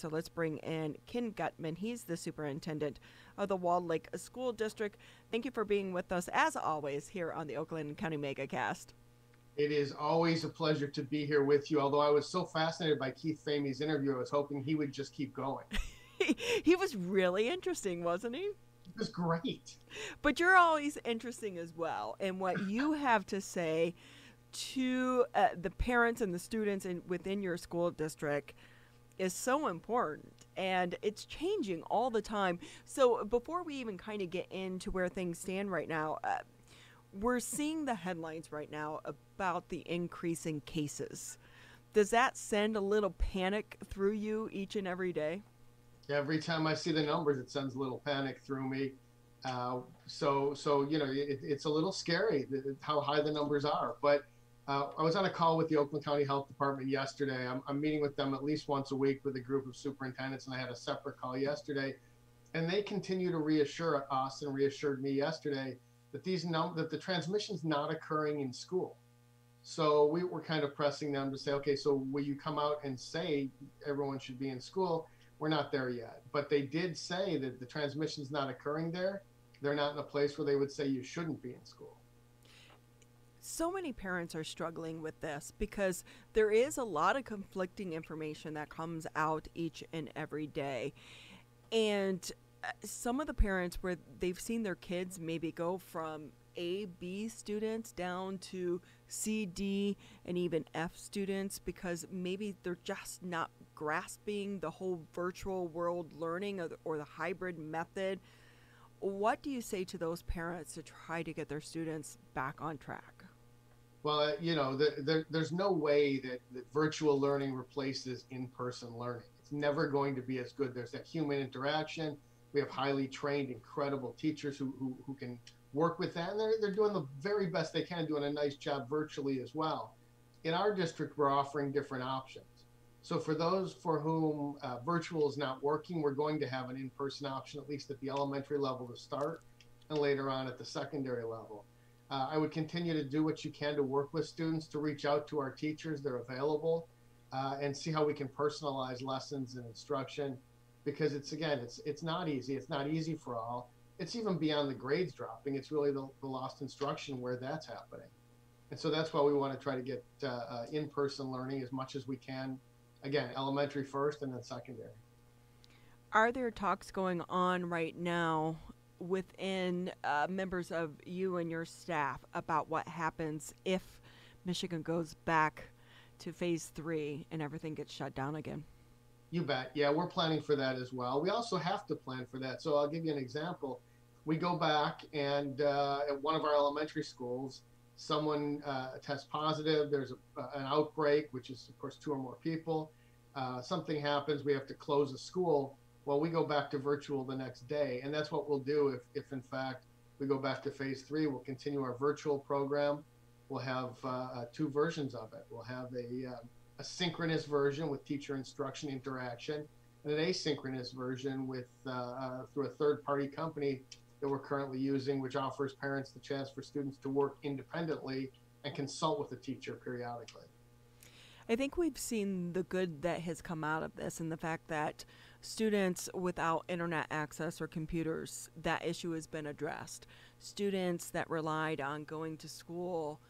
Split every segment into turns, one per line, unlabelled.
So let's bring in Ken Gutman. He's the superintendent of the Walled Lake School District. Thank you for being with us, as always, here on the Oakland County MegaCast.
It is always a pleasure to be here with you. Although I was so fascinated by Keith Famey's interview, I was hoping he would just keep going.
He was really interesting, wasn't he?
It was great.
But you're always interesting as well. And what you have to say to the parents and the students within your school district is so important, and it's changing all the time. So before we even kind of get into where things stand right now, we're seeing the headlines right now about the increasing cases. Does that send a little panic through you each and every day?
Every time I see the numbers, it sends a little panic through me. It's a little scary how high the numbers are. But I was on a call with the Oakland County Health Department yesterday. I'm meeting with them at least once a week with a group of superintendents, and I had a separate call yesterday. And they continue to reassure us and reassured me yesterday that that the transmission's not occurring in school. So we were kind of pressing them to say, okay, so will you come out and say everyone should be in school? We're not there yet. But they did say that the transmission's not occurring there. They're not in a place where they would say you shouldn't be in school.
So many parents are struggling with this because there is a lot of conflicting information that comes out each and every day. And some of the parents where they've seen their kids maybe go from A, B students down to C, D, and even F students because maybe they're just not grasping the whole virtual world learning or the hybrid method. What do you say to those parents to try to get their students back on track?
Well, there's no way that virtual learning replaces in-person learning. It's never going to be as good. There's that human interaction. We have highly trained, incredible teachers who can work with that. And they're doing the very best they can, doing a nice job virtually as well. In our district, we're offering different options. So for those for whom virtual is not working, we're going to have an in-person option, at least at the elementary level to start, and later on at the secondary level. I would continue to do what you can to work with students, to reach out to our teachers. They're available, and see how we can personalize lessons and instruction, because it's not easy. It's not easy for all. It's even beyond the grades dropping. It's really the lost instruction where that's happening. And so that's why we want to try to get in-person learning as much as we can. Again, elementary first and then secondary.
Are there talks going on right now within members of you and your staff about what happens if Michigan goes back to phase 3 and everything gets shut down again?
You bet. Yeah, we're planning for that as well. We also have to plan for that. So I'll give you an example. We go back and at one of our elementary schools, someone tests positive. There's an outbreak, which is, of course, 2 or more people. Something happens. We have to close a school. Well, we go back to virtual the next day. And that's what we'll do if in fact, we go back to phase 3. We'll continue our virtual program. We'll have 2 versions of it. We'll have a synchronous version with teacher instruction interaction, and an asynchronous version with through a third-party company that we're currently using, which offers parents the chance for students to work independently and consult with the teacher periodically.
I think we've seen the good that has come out of this and the fact that students without internet access or computers, that issue has been addressed. Students that relied on going to school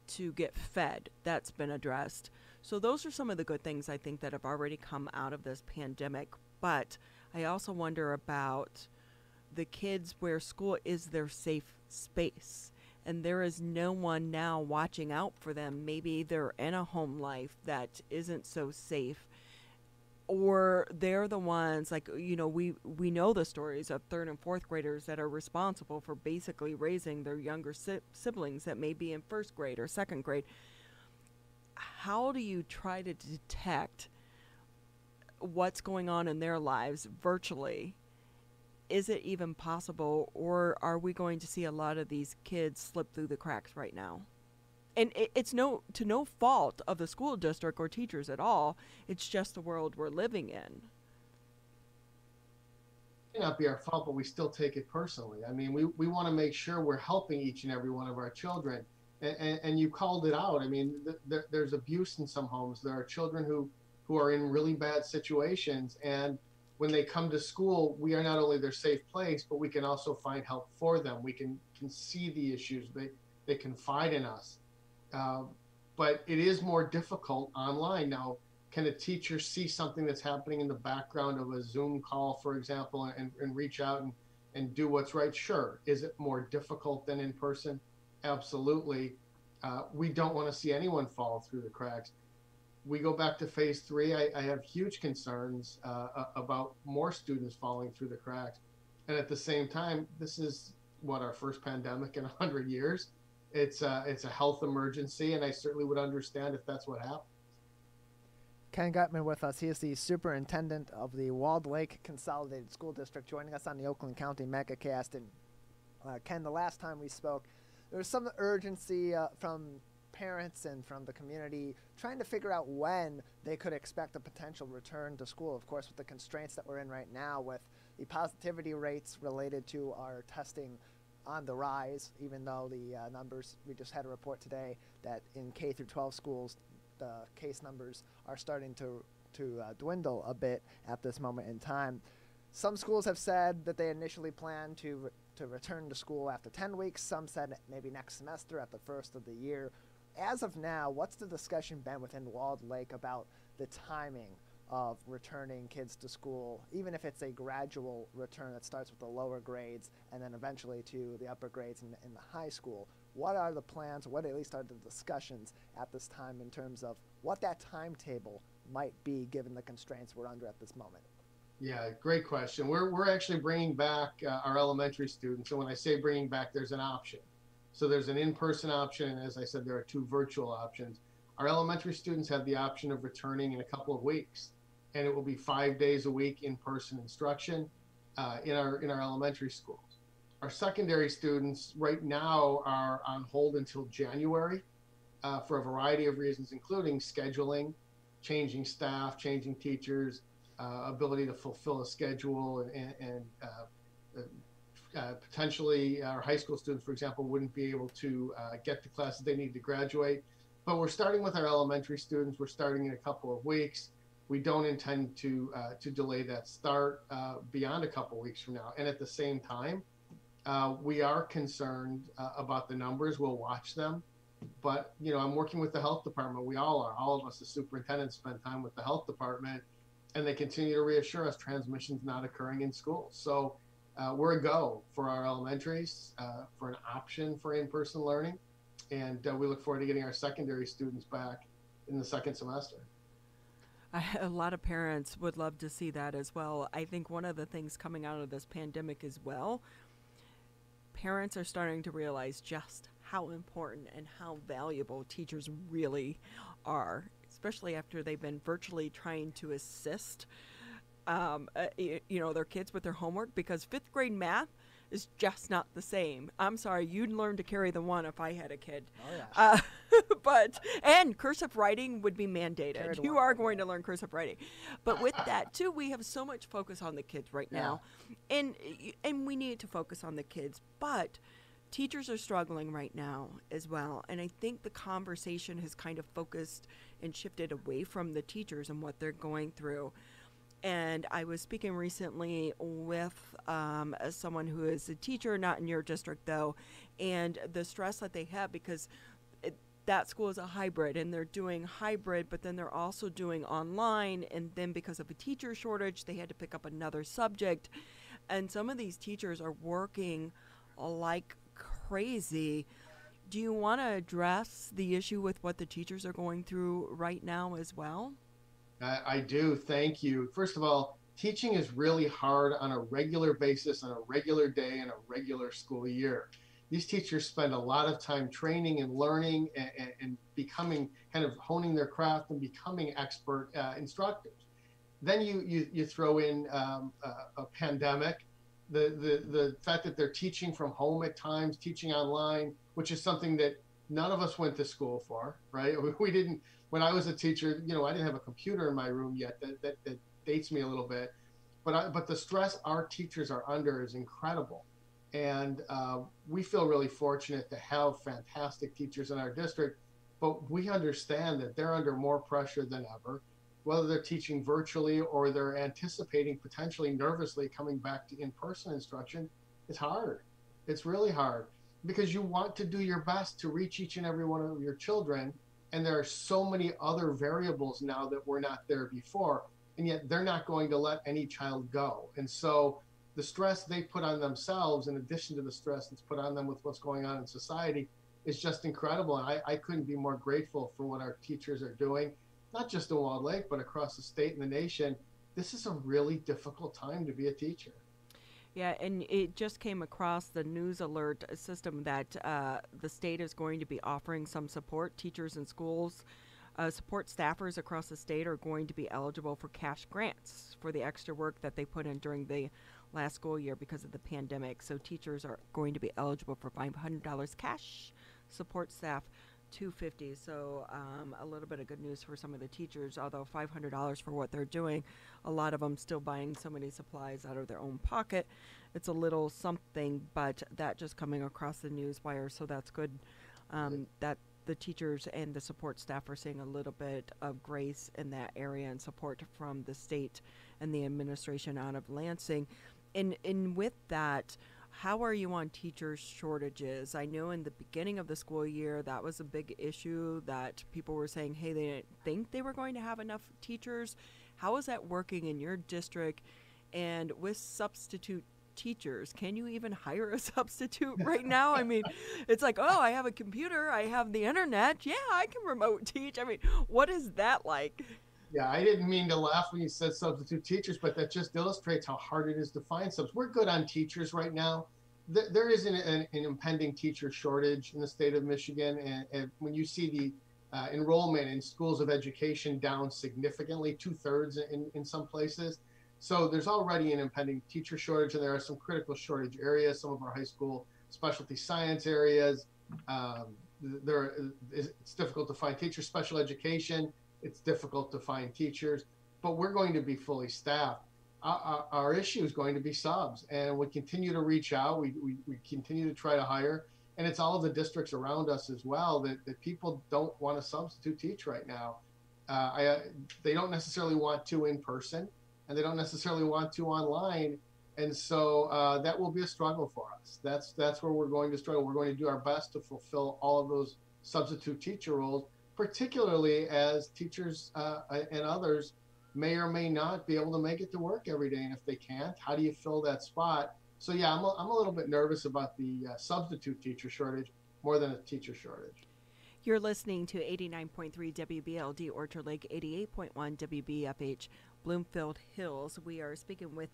to get fed, that's been addressed. So those are some of the good things I think that have already come out of this pandemic. But I also wonder about the kids where school is their safe space and there is no one now watching out for them. Maybe they're in a home life that isn't so safe, or they're the ones like, we know the stories of 3rd and 4th graders that are responsible for basically raising their younger siblings that may be in 1st grade or 2nd grade. How do you try to detect what's going on in their lives virtually? Is it even possible, or are we going to see a lot of these kids slip through the cracks right now? And it's no fault of the school district or teachers at all. It's just the world we're living in.
It may not be our fault, but we still take it personally. I mean, we want to make sure we're helping each and every one of our children. And you called it out. I mean, there's abuse in some homes. There are children who who are in really bad situations. And when they come to school, we are not only their safe place, but we can also find help for them. We can see the issues. They confide in us. Uh, but it is more difficult online. Now, can a teacher see something that's happening in the background of a Zoom call, for example, and reach out and do what's right? Sure. Is it more difficult than in person? Absolutely. We don't want to see anyone fall through the cracks. We go back to phase 3. I have huge concerns about more students falling through the cracks. And at the same time, this is what, our first pandemic in 100 years. It's a health emergency, and I certainly would understand if that's what happened.
Ken Gutman with us. He is the superintendent of the Walled Lake Consolidated School District, joining us on the Oakland County MegaCast. And Ken, the last time we spoke, there was some urgency from parents and from the community trying to figure out when they could expect a potential return to school. Of course, with the constraints that we're in right now, with the positivity rates related to our testing on the rise, even though the numbers, we just had a report today that in K through 12 schools, the case numbers are starting to dwindle a bit at this moment in time. Some schools have said that they initially plan to return to school after 10 weeks. Some said maybe next semester at the first of the year. As of now, what's the discussion been within Walled Lake about the timing of returning kids to school, even if it's a gradual return that starts with the lower grades and then eventually to the upper grades in the high school? What are the plans, or what at least are the discussions at this time in terms of what that timetable might be given the constraints we're under at this moment?
Yeah, great question. We're actually bringing back our elementary students. And when I say bringing back, there's an option. So there's an in-person option, and as I said, there are 2 virtual options. Our elementary students have the option of returning in a couple of weeks, and it will be 5 days a week in-person instruction in our elementary schools. Our secondary students right now are on hold until January for a variety of reasons, including scheduling, changing staff, changing teachers, ability to fulfill a schedule, and potentially our high school students, for example, wouldn't be able to get the classes they need to graduate. But we're starting with our elementary students. We're starting in a couple of weeks. We don't intend to delay that start beyond a couple of weeks from now. And at the same time, we are concerned about the numbers. We'll watch them. But, I'm working with the health department. We all are. All of us as superintendents spend time with the health department, and they continue to reassure us transmission's not occurring in schools. So we're a go for our elementaries, for an option for in-person learning. And we look forward to getting our secondary students back in the second semester.
A lot of parents would love to see that as well. I think one of the things coming out of this pandemic as well, parents are starting to realize just how important and how valuable teachers really are, especially after they've been virtually trying to assist their kids with their homework, because 5th grade math is just not the same. I'm sorry, you'd learn to carry the 1 if I had a kid.
Oh, yeah.
And cursive writing would be mandated. You are going to learn cursive writing. But with that, too, we have so much focus on the kids right now. And we need to focus on the kids. But teachers are struggling right now as well. And I think the conversation has kind of focused and shifted away from the teachers and what they're going through. And I was speaking recently with someone who is a teacher, not in your district though, and the stress that they have because that school is a hybrid, and they're doing hybrid, but then they're also doing online, and then because of a teacher shortage, they had to pick up another subject. And some of these teachers are working like crazy. Do you want to address the issue with what the teachers are going through right now as well?
I do. Thank you. First of all, teaching is really hard on a regular basis, on a regular day, in a regular school year. These teachers spend a lot of time training and learning and becoming, kind of honing their craft and becoming expert instructors. Then you throw in a pandemic, the fact that they're teaching from home at times, teaching online, which is something that none of us went to school for, right? We didn't. When I was a teacher, I didn't have a computer in my room yet. That dates me a little bit. But the stress our teachers are under is incredible. And we feel really fortunate to have fantastic teachers in our district, but we understand that they're under more pressure than ever. whether they're teaching virtually or they're anticipating potentially nervously coming back to in-person instruction, it's hard. It's really hard because you want to do your best to reach each and every one of your children. And there are so many other variables now that were not there before. And yet they're not going to let any child go. And so the stress they put on themselves, in addition to the stress that's put on them with what's going on in society, is just incredible. And I couldn't be more grateful for what our teachers are doing, not just in Walled Lake, but across the state and the nation. This is a really difficult time to be a teacher.
Yeah, and it just came across the news alert system that the state is going to be offering some support. Teachers in schools, support staffers across the state are going to be eligible for cash grants for the extra work that they put in during the last school year because of the pandemic. So teachers are going to be eligible for $500 cash, support staff $250. So a little bit of good news for some of the teachers, although $500 for what they're doing, a lot of them still buying so many supplies out of their own pocket. It's a little something, but that just coming across the news wire, so that's good that the teachers and the support staff are seeing a little bit of grace in that area and support from the state and the administration out of Lansing. And with that, how are you on teacher shortages? I know in the beginning of the school year, that was a big issue that people were saying, hey, they didn't think they were going to have enough teachers. How is that working in your district? And with substitute teachers, can you even hire a substitute right now? I mean, it's like, oh, I have a computer, I have the internet. Yeah, I can remote teach. I mean, what is that like?
Yeah, I didn't mean to laugh when you said substitute teachers, but that just illustrates how hard it is to find subs. We're good on teachers right now. There is an impending teacher shortage in the state of Michigan. And when you see the enrollment in schools of education down significantly, 2/3 in some places. So there's already an impending teacher shortage, and there are some critical shortage areas, some of our high school specialty science areas. It's difficult to find teachers. Special education, it's difficult to find teachers, but we're going to be fully staffed. Our issue is going to be subs, and we continue to reach out. We continue to try to hire, and it's all of the districts around us as well that people don't want to substitute teach right now. They don't necessarily want to in person, and they don't necessarily want to online. And so that will be a struggle for us. That's where we're going to struggle. We're going to do our best to fulfill all of those substitute teacher roles, particularly as teachers and others may or may not be able to make it to work every day. And if they can't, how do you fill that spot? So yeah, I'm a little bit nervous about the substitute teacher shortage more than a teacher shortage.
You're listening to 89.3 WBLD Orchard Lake, 88.1 WBFH Bloomfield Hills. We are speaking with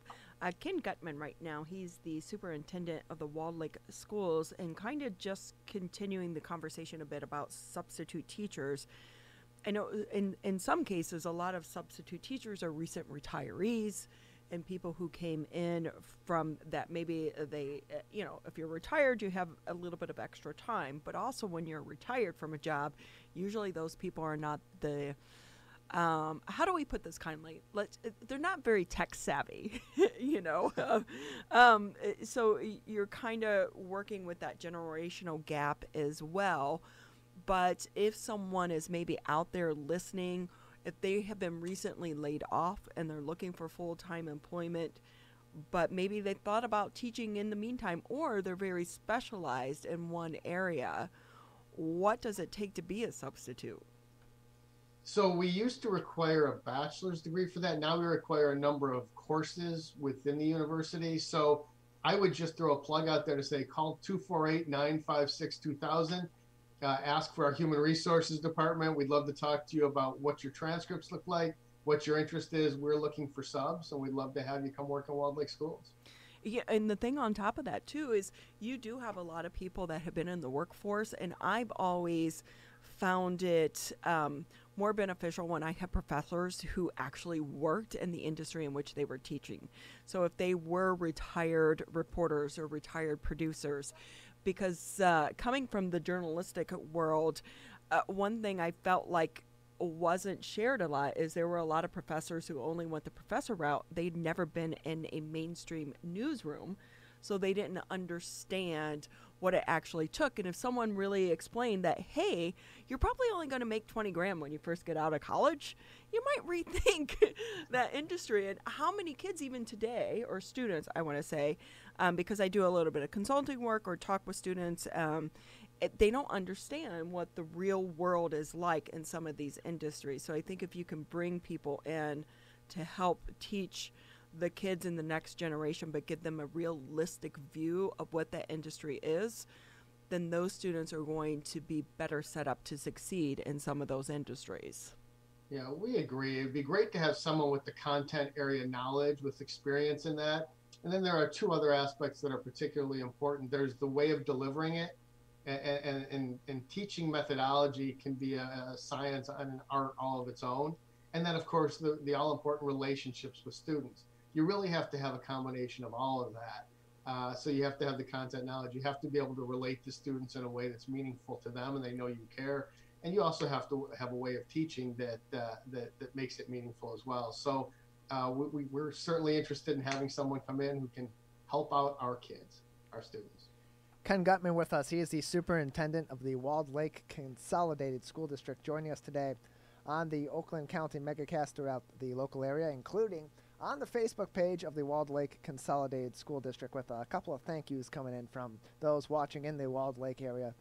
Ken Gutman right now. He's the superintendent of the Walled Lake schools, and kind of just continuing the conversation a bit about substitute teachers. I know in some cases, a lot of substitute teachers are recent retirees and people who came in from that. Maybe they, if you're retired, you have a little bit of extra time. But also when you're retired from a job, usually those people are not the, how do we put this kindly? They're not very tech savvy, so you're kind of working with that generational gap as well. But if someone is maybe out there listening, if they have been recently laid off and they're looking for full-time employment, but maybe they thought about teaching in the meantime, or they're very specialized in one area, what does it take to be a substitute?
So we used to require a bachelor's degree for that. Now we require a number of courses within the university. So I would just throw a plug out there to say, call 248-956-2000. Ask for our human resources department. We'd love to talk to you about what your transcripts look like, what your interest is. We're looking for subs, and we'd love to have you come work in Walled Lake schools.
Yeah, and the thing on top of that, too, is you do have a lot of people that have been in the workforce, and I've always found it more beneficial when I have professors who actually worked in the industry in which they were teaching. So if they were retired reporters or retired producers, because coming from the journalistic world, one thing I felt like wasn't shared a lot is there were a lot of professors who only went the professor route. They'd never been in a mainstream newsroom, so they didn't understand what it actually took. And if someone really explained that, hey, you're probably only going to make 20 grand when you first get out of college, you might rethink that industry. And how many kids even today, or students, I want to say, because I do a little bit of consulting work or talk with students, they don't understand what the real world is like in some of these industries. So I think if you can bring people in to help teach the kids in the next generation, but give them a realistic view of what that industry is, then those students are going to be better set up to succeed in some of those industries.
Yeah, we agree. It'd be great to have someone with the content area knowledge, with experience in that. And then there are two other aspects that are particularly important. There's the way of delivering it, and teaching methodology can be a science and an art all of its own. And then, of course, the all-important relationships with students. You really have to have a combination of all of that. So you have to have the content knowledge. You have to be able to relate to students in a way that's meaningful to them and they know you care. And you also have to have a way of teaching that makes it meaningful as well. So we're certainly interested in having someone come in who can help out our kids, our students.
Ken Gutman with us. He is the superintendent of the Walled Lake Consolidated School District, joining us today on the Oakland County Megacast throughout the local area, including on the Facebook page of the Walled Lake Consolidated School District, with a couple of thank yous coming in from those watching in the Walled Lake area,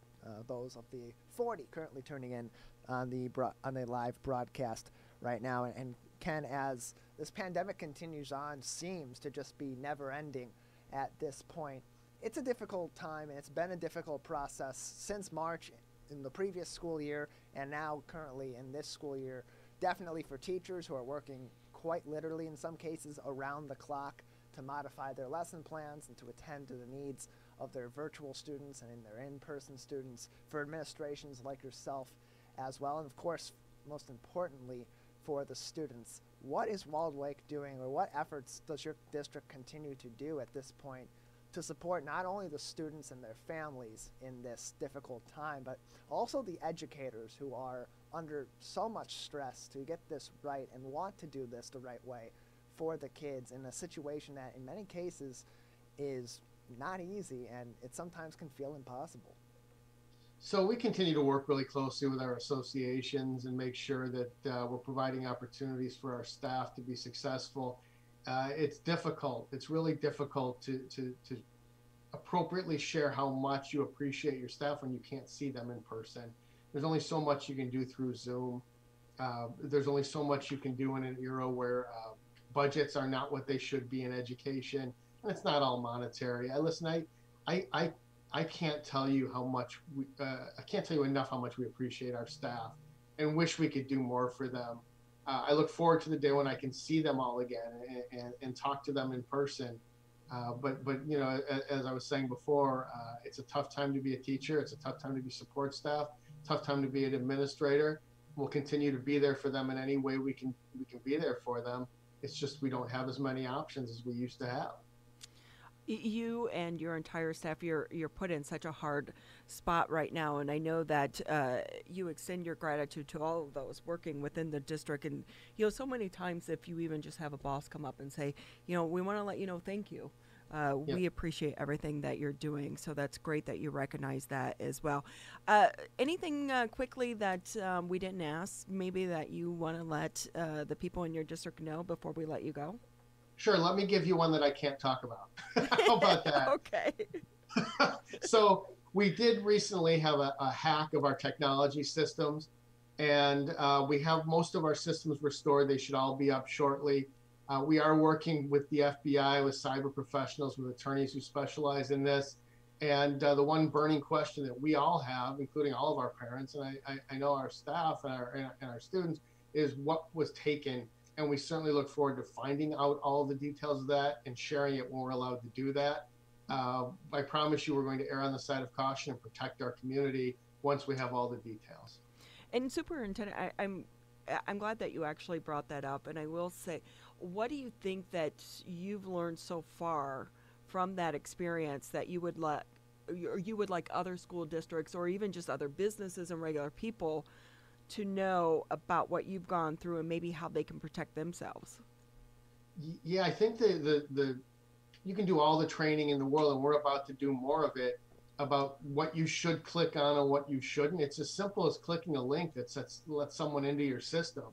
those of the 40 currently tuning in on the live broadcast right now. And Ken, as this pandemic continues on, seems to just be never ending at this point. It's a difficult time, and it's been a difficult process since March in the previous school year and now currently in this school year, definitely for teachers who are working quite literally in some cases around the clock to modify their lesson plans and to attend to the needs of their virtual students and in their in-person students, for administrations like yourself as well, and of course, most importantly, for the students. What is Walled Lake doing, or what efforts does your district continue to do at this point to support not only the students and their families in this difficult time, but also the educators who are under so much stress to get this right and want to do this the right way for the kids in a situation that in many cases is not easy, and it sometimes can feel impossible?
So we continue to work really closely with our associations and make sure that we're providing opportunities for our staff to be successful. It's difficult. It's really difficult to appropriately share how much you appreciate your staff when you can't see them in person. There's only so much you can do through Zoom. There's only so much you can do in an era where budgets are not what they should be in education, and it's not all monetary. I can't tell you how much I can't tell you enough how much we appreciate our staff and wish we could do more for them. I look forward to the day when I can see them all again and talk to them in person. But you know, as I was saying before, it's a tough time to be a teacher. It's a tough time to be support staff. Tough time to be an administrator. We'll continue to be there for them in any way we can be there for them. It's just we don't have as many options as we used to have.
You and your entire staff, you're put in such a hard spot right now, and I know that you extend your gratitude to all of those working within the district. And you know, so many times if you even just have a boss come up and say, you know, we want to let you know thank you. We appreciate everything that you're doing, so that's great that you recognize that as well. Anything quickly that we didn't ask, maybe that you want to let the people in your district know before we let you go?
Sure, let me give you one that I can't talk about. How about that?
Okay.
So we did recently have a hack of our technology systems, and we have most of our systems restored. They should all be up shortly. We are working with the FBI, with cyber professionals, with attorneys who specialize in this. And the one burning question that we all have, including all of our parents, and I know our staff and our students, is what was taken. And we certainly look forward to finding out all the details of that and sharing it when we're allowed to do that. I promise you we're going to err on the side of caution and protect our community once we have all the details.
And Superintendent, I'm glad that you actually brought that up. And I will say, what do you think that you've learned so far from that experience that you would like other school districts or even just other businesses and regular people to know about what you've gone through and maybe how they can protect themselves?
Yeah, I think you can do all the training in the world, and we're about to do more of it. about what you should click on and what you shouldn't. It's as simple as clicking a link that lets someone into your system.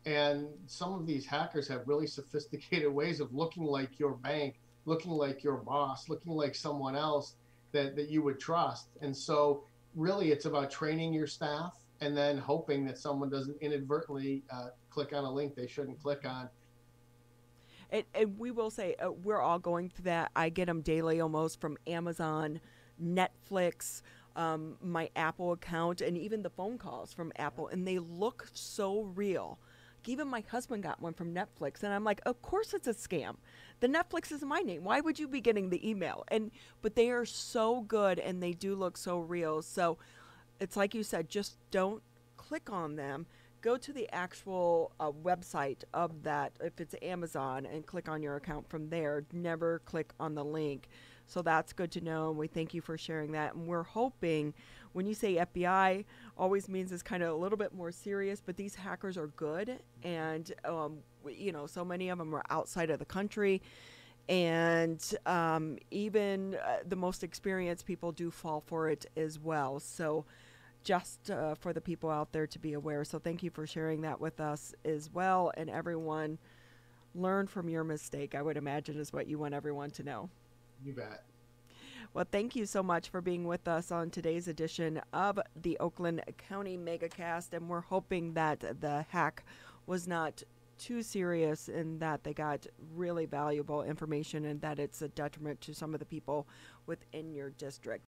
And some of these hackers have really sophisticated ways of looking like your bank, looking like your boss, looking like someone else that you would trust. And so really it's about training your staff and then hoping that someone doesn't inadvertently click on a link they shouldn't click on.
And we will say we're all going through that. I get them daily almost from Amazon, Netflix, my Apple account, and even the phone calls from Apple, and they look so real. Even my husband got one from Netflix, and I'm like, of course it's a scam. The Netflix is my name. Why would you be getting the email? But they are so good, and they do look so real. So it's like you said, just don't click on them. Go to the actual website of that, if it's Amazon, and click on your account from there. Never click on the link. So that's good to know, and we thank you for sharing that. And we're hoping, when you say FBI, always means it's kind of a little bit more serious, but these hackers are good, and so many of them are outside of the country, and even the most experienced people do fall for it as well. So just for the people out there to be aware. So thank you for sharing that with us as well. And everyone, learn from your mistake, I would imagine, is what you want everyone to know.
You bet.
Well, thank you so much for being with us on today's edition of the Oakland County MegaCast. And we're hoping that the hack was not too serious and that they got really valuable information and that it's a detriment to some of the people within your district.